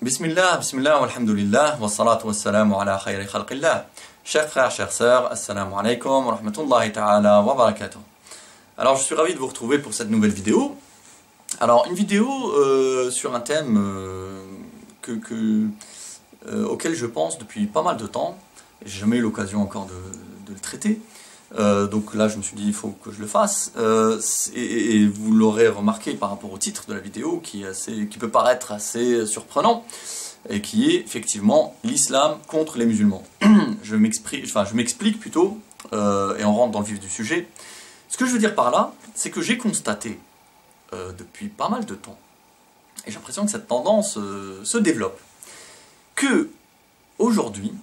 Bismillah, bismillah, walhamdulillah, wa salatu wa salamu ala khayri khalqillah. Chers frères, chères sœurs, assalamu alaikum wa rahmatullahi ta'ala wa barakatuh. Alors je suis ravi de vous retrouver pour cette nouvelle vidéo. Alors une vidéo sur un thème auquel je pense depuis pas mal de temps. J'ai jamais eu l'occasion encore de le traiter. Donc là je me suis dit il faut que je le fasse. Et vous l'aurez remarqué par rapport au titre de la vidéo qui peut paraître assez surprenant. Et qui est effectivement l'islam contre les musulmans. Je m'explique plutôt, et on rentre dans le vif du sujet. Ce que je veux dire par là, c'est que j'ai constaté depuis pas mal de temps, et j'ai l'impression que cette tendance se développe, que aujourd'hui,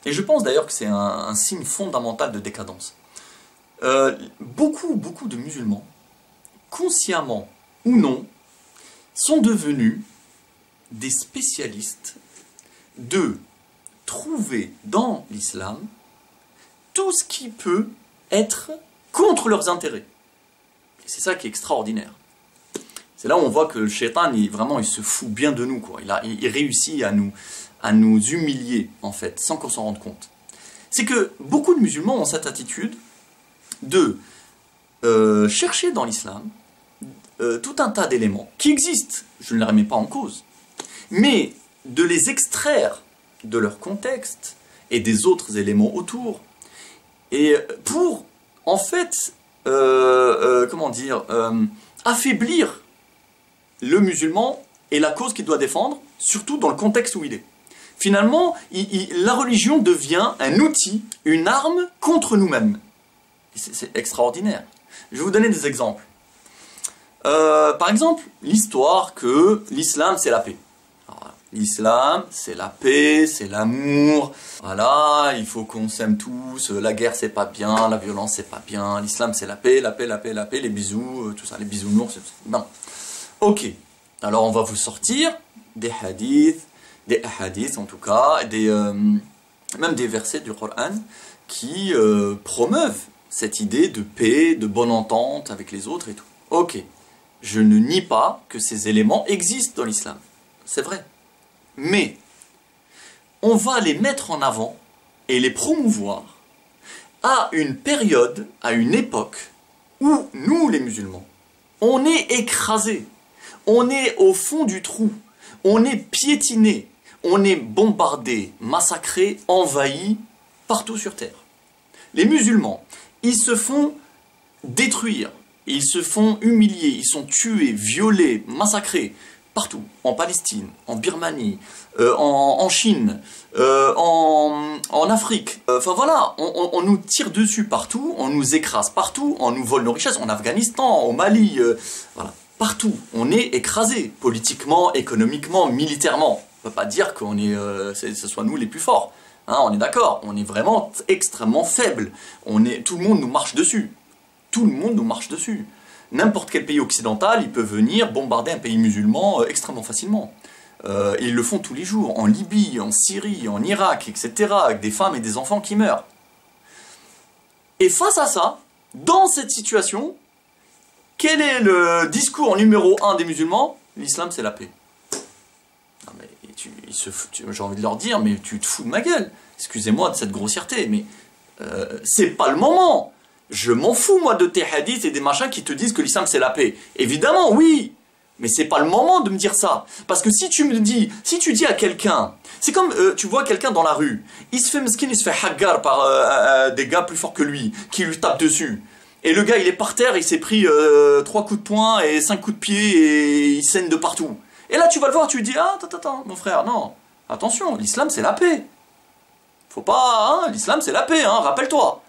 et je pense d'ailleurs que c'est un signe fondamental de décadence, beaucoup de musulmans, consciemment ou non, sont devenus des spécialistes de trouver dans l'islam tout ce qui peut être contre leurs intérêts. Et c'est ça qui est extraordinaire. C'est là où on voit que le shaitan, il se fout bien de nous, quoi. Il réussit à nous humilier, en fait, sans qu'on s'en rende compte. C'est que beaucoup de musulmans ont cette attitude de chercher dans l'islam tout un tas d'éléments qui existent, je ne les remets pas en cause, mais de les extraire de leur contexte et des autres éléments autour, et pour, en fait, affaiblir le musulman et la cause qu'il doit défendre, surtout dans le contexte où il est. Finalement, la religion devient un outil, une arme contre nous-mêmes. C'est extraordinaire. Je vais vous donner des exemples. Par exemple, l'histoire que l'islam c'est la paix. L'islam, c'est la paix, c'est l'amour. Voilà, il faut qu'on s'aime tous. La guerre, c'est pas bien. La violence, c'est pas bien. L'islam, c'est la paix, la paix, la paix, la paix. Les bisous, tout ça, les bisounours. Non. Ok. Alors, on va vous sortir des hadiths en tout cas, même des versets du Coran qui promeuvent cette idée de paix, de bonne entente avec les autres et tout. Ok. Je ne nie pas que ces éléments existent dans l'islam. C'est vrai. Mais on va les mettre en avant et les promouvoir à une période, à une époque où nous les musulmans, on est écrasés, on est au fond du trou, on est piétinés, on est bombardés, massacrés, envahis partout sur terre. Les musulmans, ils se font détruire, ils se font humilier, ils sont tués, violés, massacrés. Partout, en Palestine, en Birmanie, en Chine, en Afrique. Enfin voilà, on nous tire dessus partout, on nous écrase partout, on nous vole nos richesses, en Afghanistan, au Mali, voilà, partout. On est écrasé, politiquement, économiquement, militairement. On ne peut pas dire que ce soit nous les plus forts. Hein, on est d'accord, on est vraiment extrêmement faible. Tout le monde nous marche dessus. Tout le monde nous marche dessus. N'importe quel pays occidental, il peut venir bombarder un pays musulman extrêmement facilement. Ils le font tous les jours, en Libye, en Syrie, en Irak, etc., avec des femmes et des enfants qui meurent. Et face à ça, dans cette situation, quel est le discours numéro 1 des musulmans? L'islam, c'est la paix. Non, mais j'ai envie de leur dire, mais tu te fous de ma gueule. Excusez-moi de cette grossièreté, mais c'est pas le moment. Je m'en fous, moi, de tes hadiths et des machins qui te disent que l'islam, c'est la paix. Évidemment, oui. Mais c'est pas le moment de me dire ça. Parce que si tu dis à quelqu'un, c'est comme, tu vois quelqu'un dans la rue, il se fait mesquin, il se fait haggar par des gars plus forts que lui, qui lui tapent dessus. Et le gars, il est par terre, il s'est pris 3 coups de poing et 5 coups de pied et il saigne de partout. Et là, tu vas le voir, tu lui dis, ah, attends, mon frère, non. Attention, l'islam, c'est la paix. Faut pas, hein, l'islam, c'est la paix, hein, rappelle-toi.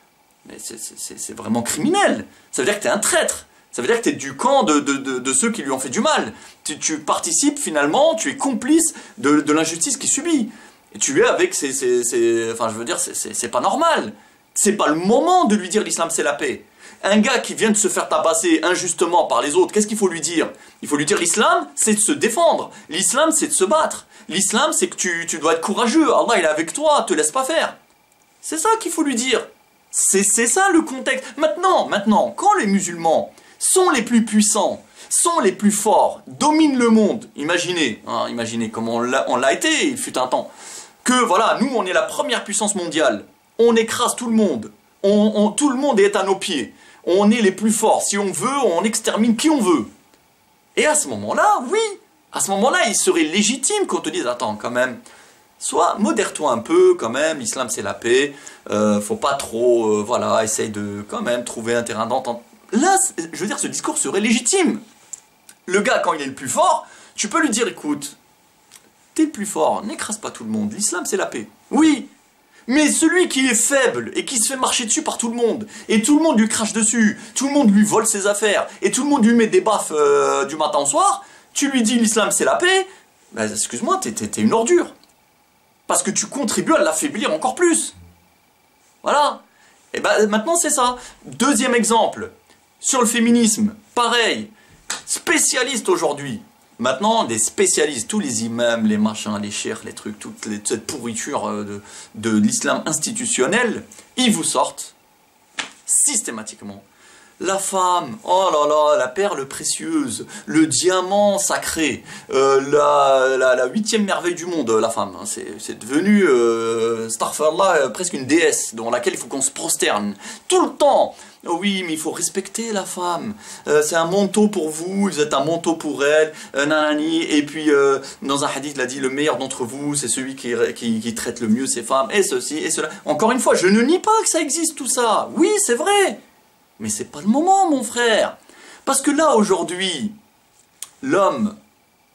Mais c'est vraiment criminel. Ça veut dire que tu es un traître. Ça veut dire que tu es du camp de ceux qui lui ont fait du mal. Tu participes finalement, tu es complice de l'injustice qu'il subit. Et tu es avec enfin, je veux dire, c'est pas normal. C'est pas le moment de lui dire l'islam c'est la paix. Un gars qui vient de se faire tabasser injustement par les autres, qu'est-ce qu'il faut lui dire? Il faut lui dire l'islam c'est de se défendre. L'islam c'est de se battre. L'islam c'est que tu dois être courageux. Allah il est avec toi, te laisse pas faire. C'est ça qu'il faut lui dire. C'est ça le contexte. Maintenant, quand les musulmans sont les plus puissants, sont les plus forts, dominent le monde. Imaginez, hein, imaginez comment on l'a été, il fut un temps. Que voilà, nous on est la première puissance mondiale, on écrase tout le monde, tout le monde est à nos pieds, on est les plus forts, si on veut, on extermine qui on veut. Et à ce moment-là, oui, à ce moment-là, il serait légitime qu'on te dise, attends, quand même, soit modère-toi un peu, quand même, l'islam c'est la paix, faut pas trop, voilà, essaye de, quand même, trouver un terrain d'entente. Là, je veux dire, ce discours serait légitime. Le gars, quand il est le plus fort, tu peux lui dire, écoute, t'es le plus fort, n'écrase pas tout le monde, l'islam c'est la paix. Oui, mais celui qui est faible et qui se fait marcher dessus par tout le monde, et tout le monde lui crache dessus, tout le monde lui vole ses affaires, et tout le monde lui met des baffes du matin au soir, tu lui dis l'islam c'est la paix, ben excuse-moi, t'es une ordure. Parce que tu contribues à l'affaiblir encore plus. Voilà. Et ben maintenant c'est ça. Deuxième exemple, sur le féminisme, pareil, spécialiste aujourd'hui. Maintenant, des spécialistes, tous les imams, les machins, les cheikhs, les trucs, toute cette pourriture de l'islam institutionnel, ils vous sortent systématiquement. La femme, oh là là, la perle précieuse, le diamant sacré, la huitième merveille du monde, la femme. Hein, c'est devenu, astaghfirullah, presque une déesse dans laquelle il faut qu'on se prosterne. Tout le temps. Oh oui, mais il faut respecter la femme. C'est un manteau pour vous, vous êtes un manteau pour elle, nanani. Et puis, dans un hadith, il a dit, le meilleur d'entre vous, c'est celui qui traite le mieux ses femmes, et ceci, et cela. Encore une fois, je ne nie pas que ça existe tout ça. Oui, c'est vrai. Mais c'est pas le moment, mon frère. Parce que là, aujourd'hui, l'homme,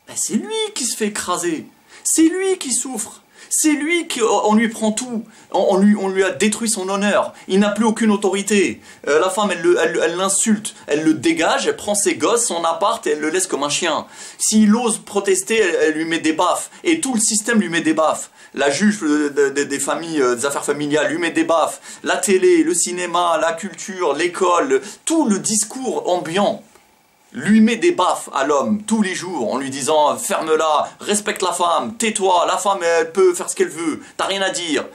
ben c'est lui qui se fait écraser. C'est lui qui souffre. C'est lui on lui prend tout. On lui a détruit son honneur. Il n'a plus aucune autorité. La femme, elle l'insulte. Elle le dégage, elle prend ses gosses, son appart, et elle le laisse comme un chien. S'il ose protester, elle lui met des baffes. Et tout le système lui met des baffes. La juge des familles, des affaires familiales lui met des baffes. La télé, le cinéma, la culture, l'école, tout le discours ambiant lui met des baffes à l'homme tous les jours en lui disant ferme-la, respecte la femme, tais-toi, la femme elle peut faire ce qu'elle veut, t'as rien à dire.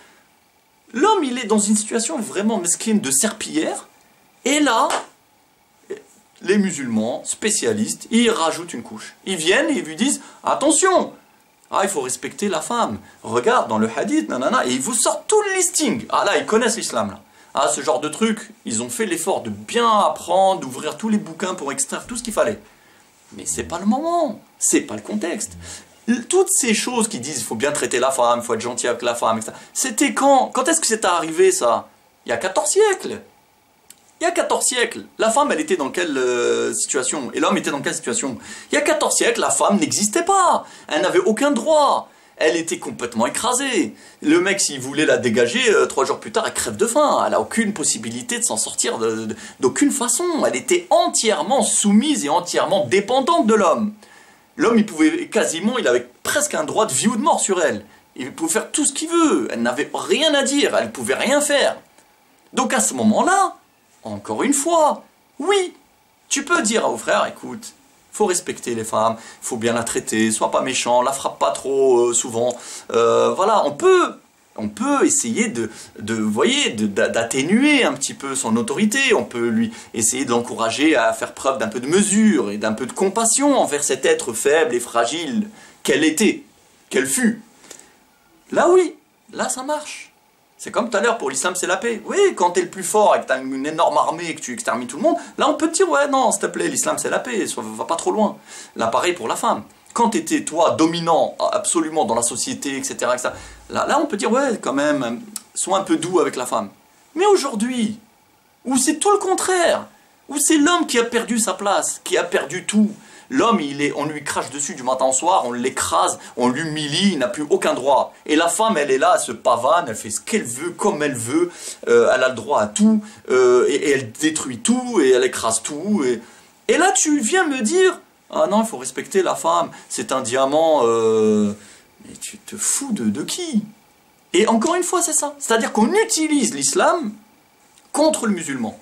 L'homme il est dans une situation vraiment mesquine de serpillière et là les musulmans spécialistes ils rajoutent une couche. Ils viennent et ils lui disent attention, ah, il faut respecter la femme, regarde dans le hadith, nanana, et ils vous sortent tout le listing. Ah là ils connaissent l'islam là. Ah, ce genre de truc, ils ont fait l'effort de bien apprendre, d'ouvrir tous les bouquins pour extraire tout ce qu'il fallait. Mais c'est pas le moment, c'est pas le contexte. Toutes ces choses qui disent il faut bien traiter la femme, il faut être gentil avec la femme, etc. C'était quand? Quand est-ce que c'est arrivé ça? Il y a 14 siècles. Il y a 14 siècles. La femme, elle était dans quelle situation? Et l'homme était dans quelle situation? Il y a 14 siècles, la femme n'existait pas. Elle n'avait aucun droit. Elle était complètement écrasée. Le mec, s'il voulait la dégager, 3 jours plus tard, elle crève de faim. Elle n'a aucune possibilité de s'en sortir d'aucune façon. Elle était entièrement soumise et entièrement dépendante de l'homme. L'homme, il avait presque un droit de vie ou de mort sur elle. Il pouvait faire tout ce qu'il veut. Elle n'avait rien à dire. Elle ne pouvait rien faire. Donc à ce moment-là, encore une fois, oui, tu peux dire au frère, écoute, faut respecter les femmes, il faut bien la traiter, sois pas méchant, la frappe pas trop souvent. Voilà, on peut essayer d'atténuer un petit peu son autorité, on peut lui essayer de l'encourager à faire preuve d'un peu de mesure et d'un peu de compassion envers cet être faible et fragile qu'elle fut. Là oui, là ça marche. C'est comme tout à l'heure pour l'islam c'est la paix. Oui, quand tu es le plus fort et que tu as une énorme armée et que tu extermines tout le monde, là on peut te dire ouais non s'il te plaît l'islam c'est la paix, va pas trop loin. Là pareil pour la femme. Quand tu étais toi dominant absolument dans la société, etc. Là on peut dire ouais quand même, sois un peu doux avec la femme. Mais aujourd'hui, où c'est tout le contraire, où c'est l'homme qui a perdu sa place, qui a perdu tout. L'homme, on lui crache dessus du matin au soir, on l'écrase, on l'humilie, il n'a plus aucun droit. Et la femme, elle est là, elle se pavane, elle fait ce qu'elle veut, comme elle veut, elle a le droit à tout, et elle détruit tout, et elle écrase tout. Et là, tu viens me dire, ah non, il faut respecter la femme, c'est un diamant, mais tu te fous de qui? Et encore une fois, c'est ça. C'est-à-dire qu'on utilise l'islam contre le musulman,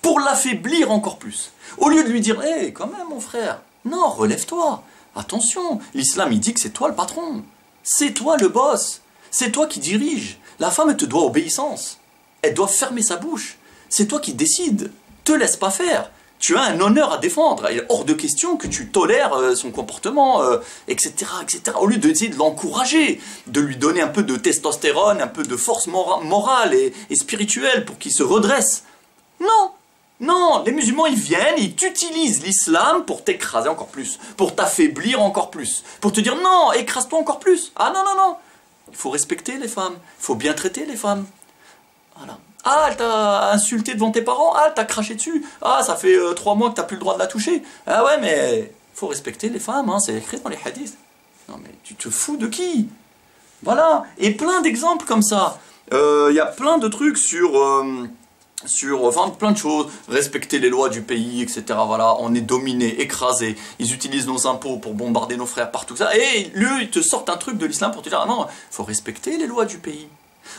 pour l'affaiblir encore plus. Au lieu de lui dire, hé, quand même, mon frère, non, relève-toi. Attention, l'islam, il dit que c'est toi le patron. C'est toi le boss. C'est toi qui dirige. La femme, elle te doit obéissance. Elle doit fermer sa bouche. C'est toi qui décides. Te laisse pas faire. Tu as un honneur à défendre. Il est hors de question que tu tolères son comportement, etc., etc. Au lieu d'essayer de l'encourager, de lui donner un peu de testostérone, un peu de force morale et spirituelle pour qu'il se redresse. Non, non, les musulmans, ils viennent, ils utilisent l'islam pour t'écraser encore plus, pour t'affaiblir encore plus, pour te dire non, écrase-toi encore plus. Ah non, non, non. Il faut respecter les femmes, il faut bien traiter les femmes. Voilà. Ah, elle t'a insulté devant tes parents. Ah, elle t'a craché dessus. Ah, ça fait 3 mois que t'as plus le droit de la toucher. Ah ouais, mais il faut respecter les femmes, hein, c'est écrit dans les hadiths. Non mais tu te fous de qui? Voilà, et plein d'exemples comme ça. Il y a plein de trucs enfin plein de choses, respecter les lois du pays, etc. Voilà, on est dominé, écrasé, ils utilisent nos impôts pour bombarder nos frères partout ça, et eux, ils te sortent un truc de l'islam pour te dire, ah non, il faut respecter les lois du pays.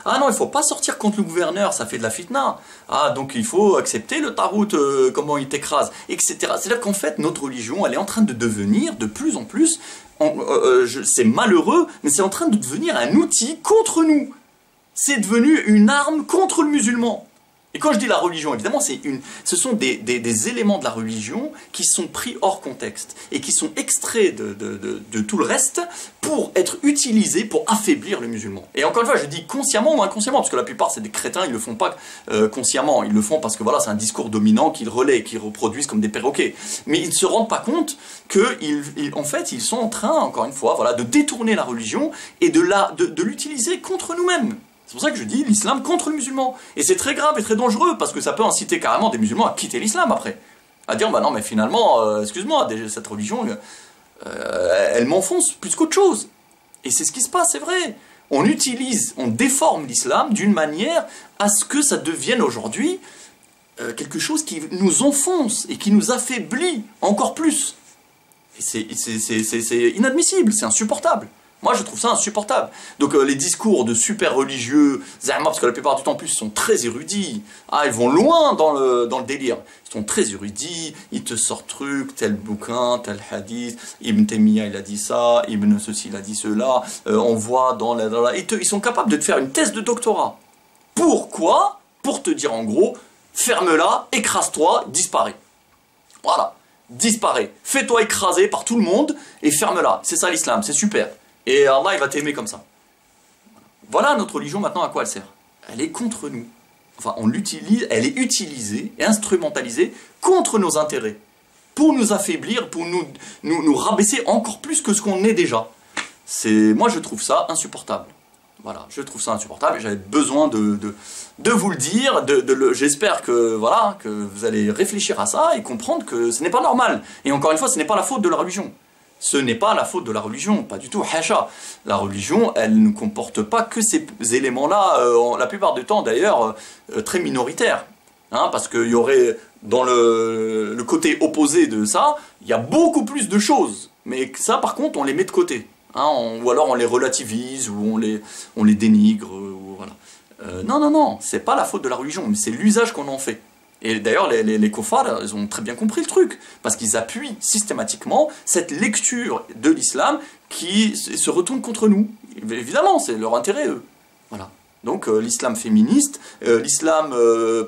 Ah non, il ne faut pas sortir contre le gouverneur, ça fait de la fitna. Ah, donc il faut accepter le tarout, comment il t'écrase, etc. C'est-à-dire qu'en fait, notre religion, elle est en train de devenir de plus en plus, c'est malheureux, mais c'est en train de devenir un outil contre nous. C'est devenu une arme contre le musulman. Et quand je dis la religion, évidemment, ce sont des éléments de la religion qui sont pris hors contexte et qui sont extraits de tout le reste pour être utilisés pour affaiblir le musulman. Et encore une fois, je dis consciemment ou inconsciemment, parce que la plupart, c'est des crétins, ils ne le font pas consciemment, ils le font parce que voilà, c'est un discours dominant qu'ils relaient, qu'ils reproduisent comme des perroquets. Mais ils ne se rendent pas compte qu'en fait, ils sont en train, encore une fois, voilà, de détourner la religion et de l'utiliser contre nous-mêmes. C'est pour ça que je dis l'islam contre le musulman. Et c'est très grave et très dangereux, parce que ça peut inciter carrément des musulmans à quitter l'islam après. À dire, bah non, mais finalement, excuse-moi, cette religion, elle m'enfonce plus qu'autre chose. Et c'est ce qui se passe, c'est vrai. On déforme l'islam d'une manière à ce que ça devienne aujourd'hui quelque chose qui nous enfonce et qui nous affaiblit encore plus. Et c'est inadmissible, c'est insupportable. Moi, je trouve ça insupportable. Donc, les discours de super religieux, parce que la plupart du temps, en plus, sont très érudits. Ah, ils vont loin dans le délire. Ils sont très érudits, ils te sortent truc, tel bouquin, tel hadith, Ibn Taymiyyah, il a dit ça, Ibn ceci, il a dit cela, on voit ils sont capables de te faire une thèse de doctorat. Pourquoi? Pour te dire, en gros, ferme-la, écrase-toi, disparais. Voilà, disparais. Fais-toi écraser par tout le monde et ferme-la. C'est ça l'islam, c'est super. Et Allah, il va t'aimer comme ça. Voilà notre religion maintenant, à quoi elle sert. Elle est contre nous. Enfin, on l'utilise, elle est utilisée et instrumentalisée contre nos intérêts. Pour nous affaiblir, pour nous rabaisser encore plus que ce qu'on est déjà. Moi, je trouve ça insupportable. Voilà, je trouve ça insupportable. J'avais besoin de vous le dire. J'espère que, voilà, que vous allez réfléchir à ça et comprendre que ce n'est pas normal. Et encore une fois, ce n'est pas la faute de la religion. Ce n'est pas la faute de la religion, pas du tout, hasha. La religion, elle ne comporte pas que ces éléments-là, la plupart du temps d'ailleurs, très minoritaires. Hein, parce qu'il y aurait, dans le côté opposé de ça, il y a beaucoup plus de choses. Mais ça, par contre, on les met de côté. Hein, ou alors on les relativise, ou on les dénigre, ou voilà. Non, non, non, c'est pas la faute de la religion, mais c'est l'usage qu'on en fait. Et d'ailleurs, les kuffars, ils ont très bien compris le truc, parce qu'ils appuient systématiquement cette lecture de l'islam qui se retourne contre nous. Évidemment, c'est leur intérêt, eux. Voilà. Donc, l'islam féministe, l'islam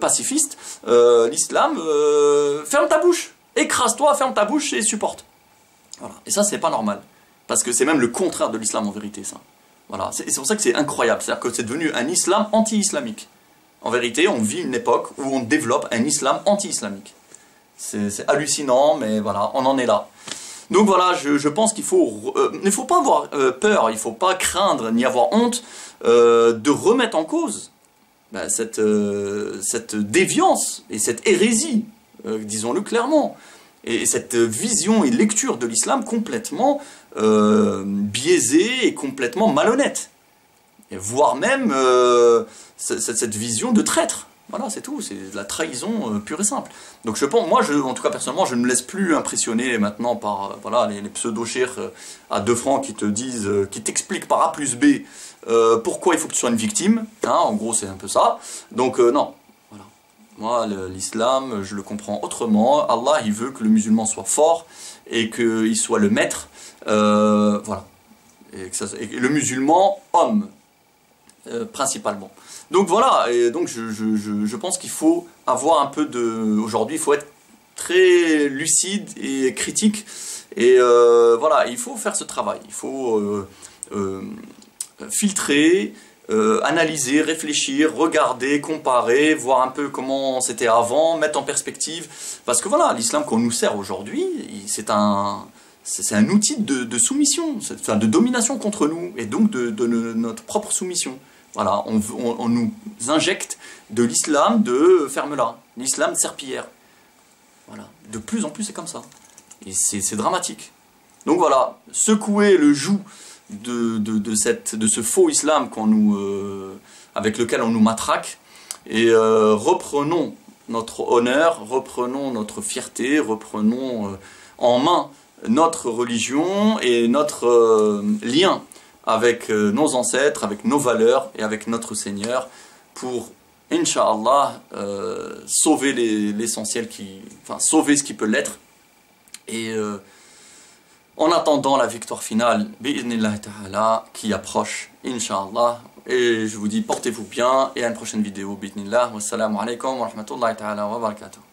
pacifiste, l'islam... ferme ta bouche, écrase-toi, ferme ta bouche et supporte. Voilà. Et ça, c'est pas normal. Parce que c'est même le contraire de l'islam en vérité, ça. Voilà. C'est pour ça que c'est incroyable. C'est-à-dire que c'est devenu un islam anti-islamique. En vérité, on vit une époque où on développe un islam anti-islamique. C'est hallucinant, mais voilà, on en est là. Donc voilà, je pense qu'il ne faut pas avoir peur, il ne faut pas craindre ni avoir honte de remettre en cause cette déviance et cette hérésie, disons-le clairement, et cette vision et lecture de l'islam complètement biaisée et complètement malhonnête. Et voire même cette vision de traître. Voilà, c'est tout, c'est de la trahison pure et simple. Donc je pense, moi, en tout cas personnellement, je ne me laisse plus impressionner maintenant par voilà, les pseudo-cheikhs à 2 francs qui te disent, qui t'expliquent par A plus B pourquoi il faut que tu sois une victime. Hein, en gros, c'est un peu ça. Donc non, voilà. Moi, l'islam, je le comprends autrement. Allah, il veut que le musulman soit fort et qu'il soit le maître. Voilà. Et le musulman, homme. Principalement. Donc voilà, et donc je pense qu'il faut avoir un peu de... Aujourd'hui, il faut être très lucide et critique. Et voilà, il faut faire ce travail. Il faut filtrer, analyser, réfléchir, regarder, comparer, voir un peu comment c'était avant, mettre en perspective. Parce que voilà, l'islam qu'on nous sert aujourd'hui, c'est un outil de soumission, enfin, de domination contre nous, et donc de notre propre soumission. Voilà, on nous injecte de l'islam de ferme-la, l'islam de serpillière. Voilà, de plus en plus c'est comme ça. Et c'est dramatique. Donc voilà, secouer le joug de ce faux islam avec lequel on nous matraque, et reprenons notre honneur, reprenons notre fierté, reprenons en main notre religion et notre lien avec nos ancêtres, avec nos valeurs et avec notre Seigneur pour, Inch'Allah, sauver l'essentiel, enfin sauver ce qui peut l'être, et en attendant la victoire finale, bi'idhnillah ta'ala, qui approche, Inch'Allah. Et je vous dis portez-vous bien, et à une prochaine vidéo, bi'idhnillah. Wassalamu alaikum wa rahmatullahi ta'ala wa barakatuh.